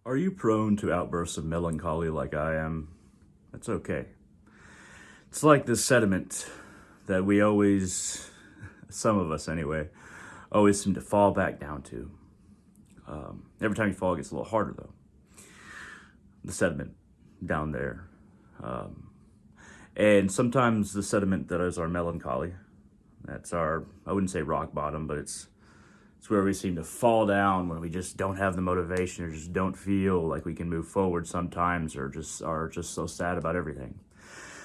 Are you prone to outbursts of melancholy like I am? That's okay. It's like this sediment that we always, some of us anyway, always seem to fall back down to. Every time you fall, it gets a little harder though. The sediment down there. And sometimes the sediment that is our melancholy, that's our, I wouldn't say rock bottom, but it's where we seem to fall down when we just don't have the motivation or just don't feel like we can move forward sometimes, or just are just so sad about everything.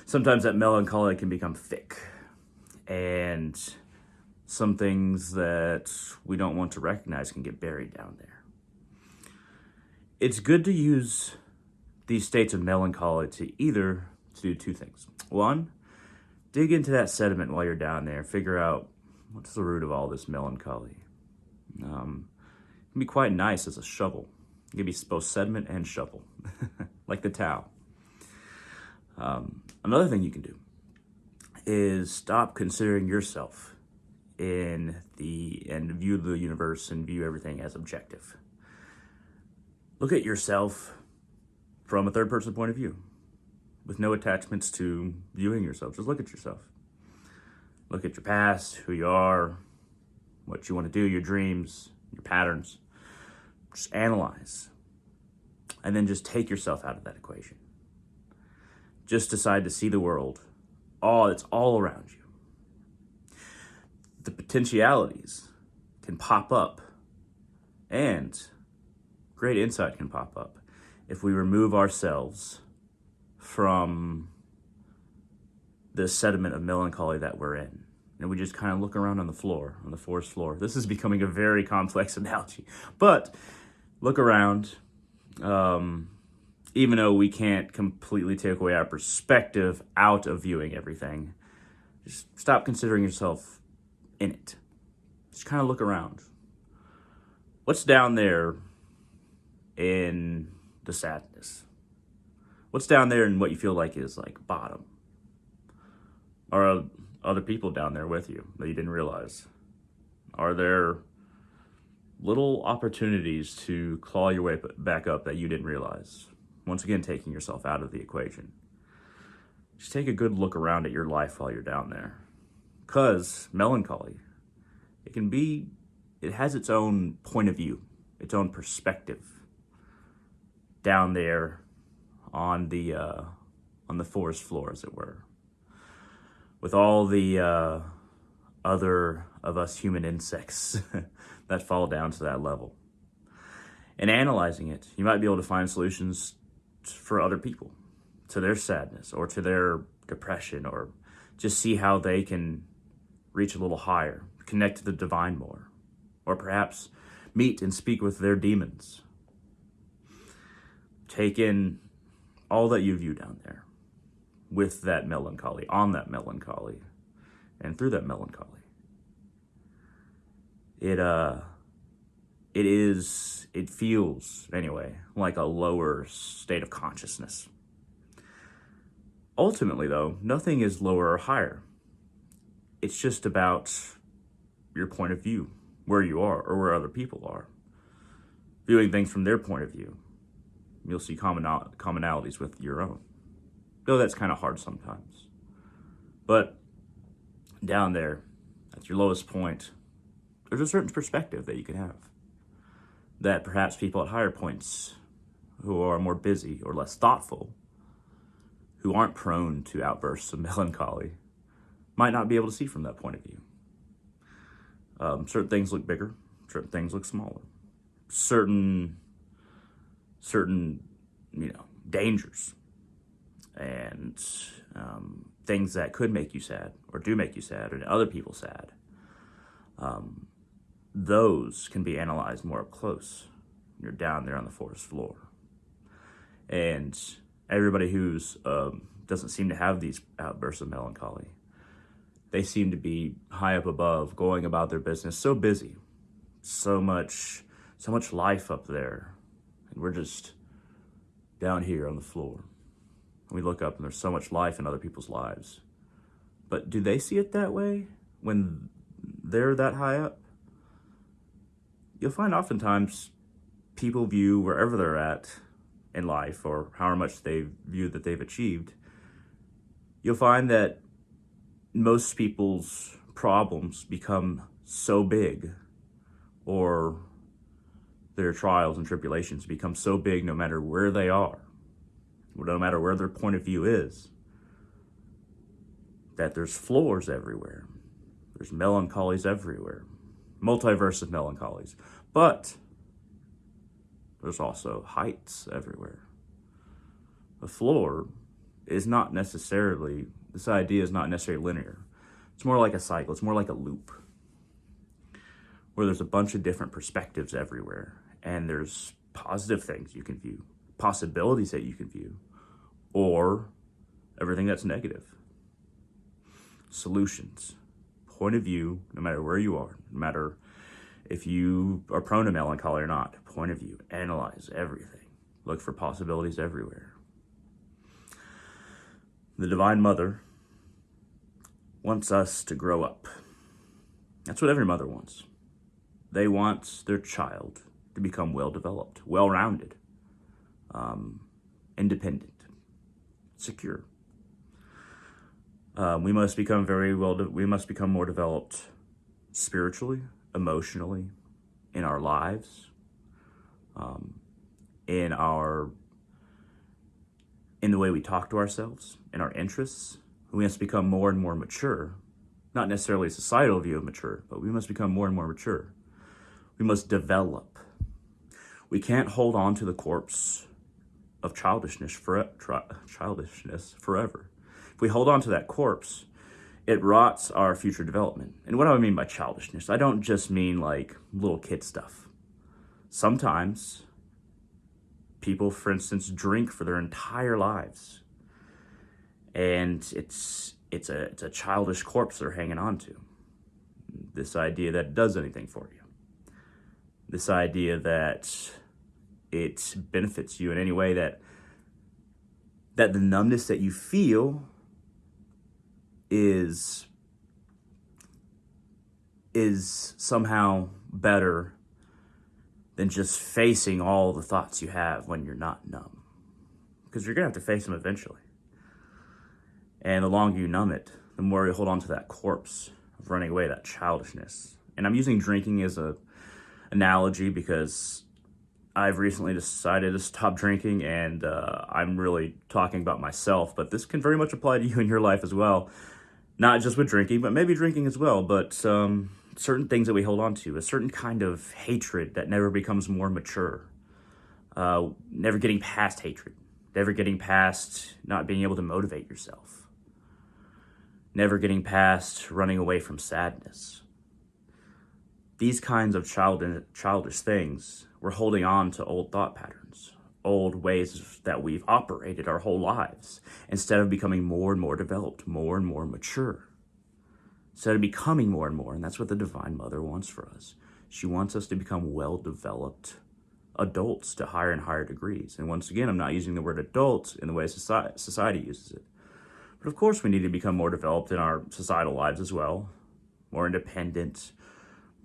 Sometimes that melancholy can become thick, and some things that we don't want to recognize can get buried down there. It's good to use these states of melancholy to do two things. One, dig into that sediment while you're down there, figure out what's the root of all this melancholy. It can be quite nice as a shovel. It can be both sediment and shovel, like the towel. Another thing you can do is stop considering yourself and view the universe and view everything as objective. Look at yourself from a third person point of view, with no attachments to viewing yourself. Just look at yourself. Look at your past, who you are, what you want to do, your dreams, your patterns. Just analyze. And then just take yourself out of that equation. Just decide to see the world. It's all around you. The potentialities can pop up, and great insight can pop up if we remove ourselves from the sediment of melancholy that we're in. And we just kind of look around on the floor, on the forest floor. This is becoming a very complex analogy. But look around, even though we can't completely take away our perspective out of viewing everything, just stop considering yourself in it. Just kind of look around. What's down there in the sadness? What's down there in what you feel like is like bottom? Are other people down there with you that you didn't realize? Are there little opportunities to claw your way back up that you didn't realize? Once again, taking yourself out of the equation. Just take a good look around at your life while you're down there. Because melancholy, it has its own point of view, its own perspective down there on the forest floor, as it were, with all the other of us human insects that fall down to that level. And analyzing it, you might be able to find solutions for other people, to their sadness or to their depression, or just see how they can reach a little higher, connect to the divine more, or perhaps meet and speak with their demons. Take in all that you view down there with that melancholy, on that melancholy, and through that melancholy. It feels, anyway, like a lower state of consciousness. Ultimately, though, nothing is lower or higher. It's just about your point of view, where you are or where other people are. Viewing things from their point of view, you'll see commonalities with your own. Though that's kind of hard sometimes. But down there, at your lowest point, there's a certain perspective that you can have that perhaps people at higher points, who are more busy or less thoughtful, who aren't prone to outbursts of melancholy, might not be able to see from that point of view. Certain things look bigger, certain things look smaller. Certain dangers and things that could make you sad or do make you sad or other people sad, those can be analyzed more up close. You're down there on the forest floor. And everybody who's doesn't seem to have these outbursts of melancholy, they seem to be high up above, going about their business, so busy, so much life up there, and we're just down here on the floor. We look up and there's so much life in other people's lives. But do they see it that way when they're that high up? You'll find oftentimes people view wherever they're at in life, or however much they view that they've achieved, you'll find that most people's problems become so big, or their trials and tribulations become so big no matter where they are, no matter where their point of view is, that there's floors everywhere. There's melancholies everywhere, multiverse of melancholies. But there's also heights everywhere. The floor is not necessarily, this idea is not necessarily linear. It's more like a cycle. It's more like a loop, where there's a bunch of different perspectives everywhere. And there's positive things you can view, possibilities that you can view, or everything that's negative. Solutions, point of view, no matter where you are, no matter if you are prone to melancholy or not, point of view, analyze everything. Look for possibilities everywhere. The Divine Mother wants us to grow up. That's what every mother wants. They want their child to become well-developed, well-rounded, independent, secure. We must become more developed spiritually, emotionally, in our lives, in the way we talk to ourselves, in our interests. We must become more and more mature, not necessarily a societal view of mature, but we must become more and more mature. We must develop. We can't hold on to the corpse of childishness forever. If we hold on to that corpse, it rots our future development. And what do I mean by childishness? I don't just mean like little kid stuff. Sometimes people, for instance, drink for their entire lives, and it's a childish corpse they're hanging on to. This idea that it does anything for you. This idea that it benefits you in any way, that the numbness that you feel is somehow better than just facing all the thoughts you have when you're not numb. Because you're going to have to face them eventually. And the longer you numb it, the more you hold on to that corpse of running away, that childishness. And I'm using drinking as a analogy because I've recently decided to stop drinking, and I'm really talking about myself, but this can very much apply to you in your life as well. Not just with drinking, but maybe drinking as well, but certain things that we hold on to, a certain kind of hatred that never becomes more mature, never getting past hatred, never getting past not being able to motivate yourself, never getting past running away from sadness. These kinds of childish things, we're holding on to old thought patterns, old ways that we've operated our whole lives, instead of becoming more and more developed, more and more mature. Instead of becoming more and more, and that's what the Divine Mother wants for us. She wants us to become well-developed adults to higher and higher degrees. And once again, I'm not using the word adult in the way society uses it. But of course, we need to become more developed in our societal lives as well, more independent,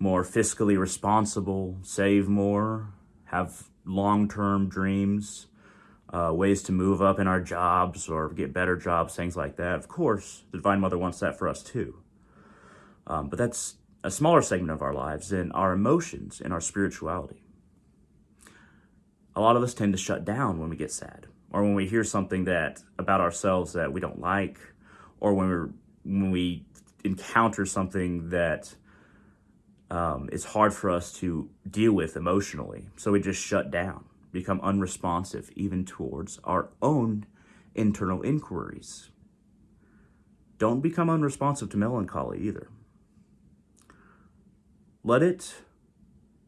more fiscally responsible, save more, have long-term dreams, ways to move up in our jobs or get better jobs, things like that. Of course, the Divine Mother wants that for us too. But that's a smaller segment of our lives, and our emotions and our spirituality. A lot of us tend to shut down when we get sad, or when we hear something about ourselves that we don't like, or when we encounter something that it's hard for us to deal with emotionally. So we just shut down, become unresponsive even towards our own internal inquiries. Don't become unresponsive to melancholy either. Let it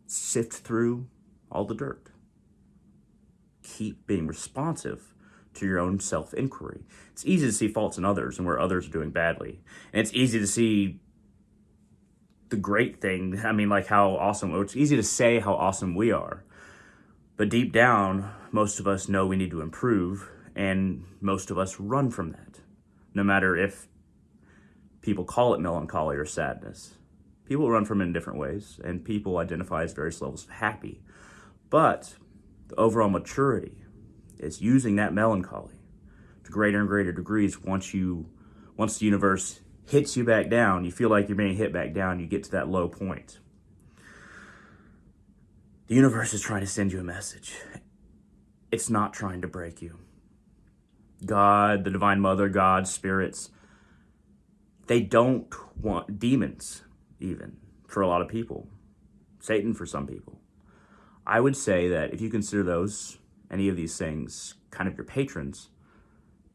sift through all the dirt. Keep being responsive to your own self-inquiry. It's easy to see faults in others and where others are doing badly. And it's easy to see the great thing, it's easy to say how awesome we are. But deep down, most of us know we need to improve, and most of us run from that. No matter if people call it melancholy or sadness. People run from it in different ways, and people identify as various levels of happy. But the overall maturity is using that melancholy to greater and greater degrees. Once the universe hits you back down, you feel like you're being hit back down, you get to that low point. The universe is trying to send you a message. It's not trying to break you. God, the Divine Mother, God, spirits, they don't want demons, even, for a lot of people. Satan for some people. I would say that if you consider any of these things, kind of your patrons,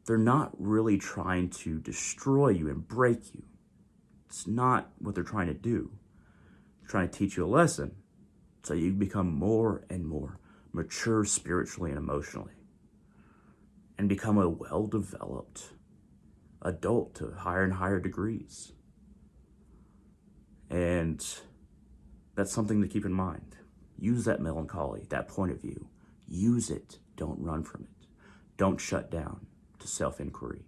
they're not really trying to destroy you and break you. It's not what they're trying to do. They're trying to teach you a lesson so you become more and more mature spiritually and emotionally and become a well-developed adult to higher and higher degrees. And that's something to keep in mind. Use that melancholy, that point of view. Use it. Don't run from it. Don't shut down to self-inquiry.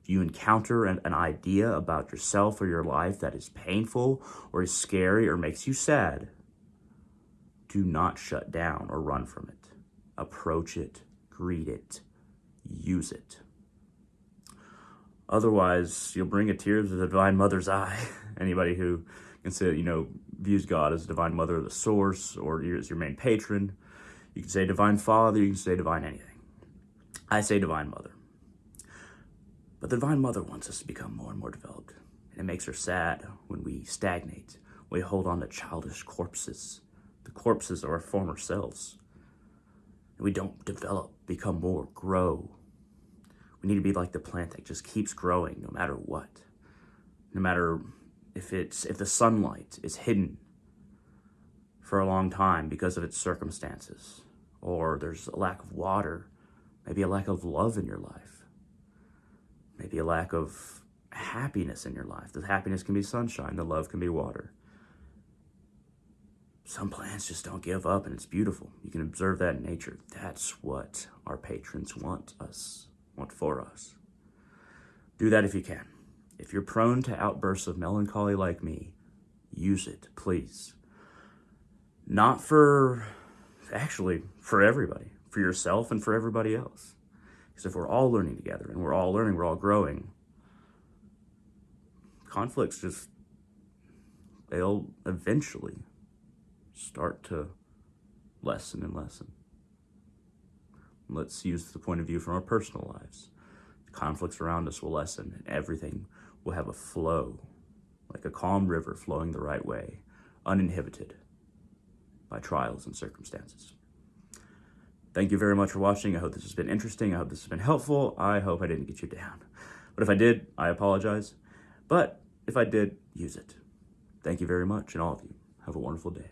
If you encounter an idea about yourself or your life that is painful or is scary or makes you sad, do not shut down or run from it. Approach it, greet it, use it. Otherwise, you'll bring a tear to the Divine Mother's eye. Anybody who views God as the Divine Mother of the source or as your main patron, you can say Divine Father, you can say Divine anything. I say Divine Mother. But the Divine Mother wants us to become more and more developed. And it makes her sad when we stagnate. We hold on to childish corpses. The corpses of our former selves. And we don't develop, become more, grow. We need to be like the plant that just keeps growing no matter what. No matter if the sunlight is hidden for a long time because of its circumstances, or there's a lack of water, maybe a lack of love in your life, maybe a lack of happiness in your life. The happiness can be sunshine, the love can be water. Some plants just don't give up, and it's beautiful. You can observe that in nature. That's what our patrons want for us. Do that if you can. If you're prone to outbursts of melancholy like me, use it, please. Not for everybody, for yourself and for everybody else. Because if we're all learning together and we're all learning, we're all growing, conflicts they'll eventually start to lessen and lessen. Let's use the point of view from our personal lives. The conflicts around us will lessen and everything will have a flow, like a calm river flowing the right way, uninhibited by trials and circumstances. Thank you very much for watching. I hope this has been interesting. I hope this has been helpful. I hope I didn't get you down. But if I did, I apologize. But if I did, use it. Thank you very much, and all of you. Have a wonderful day.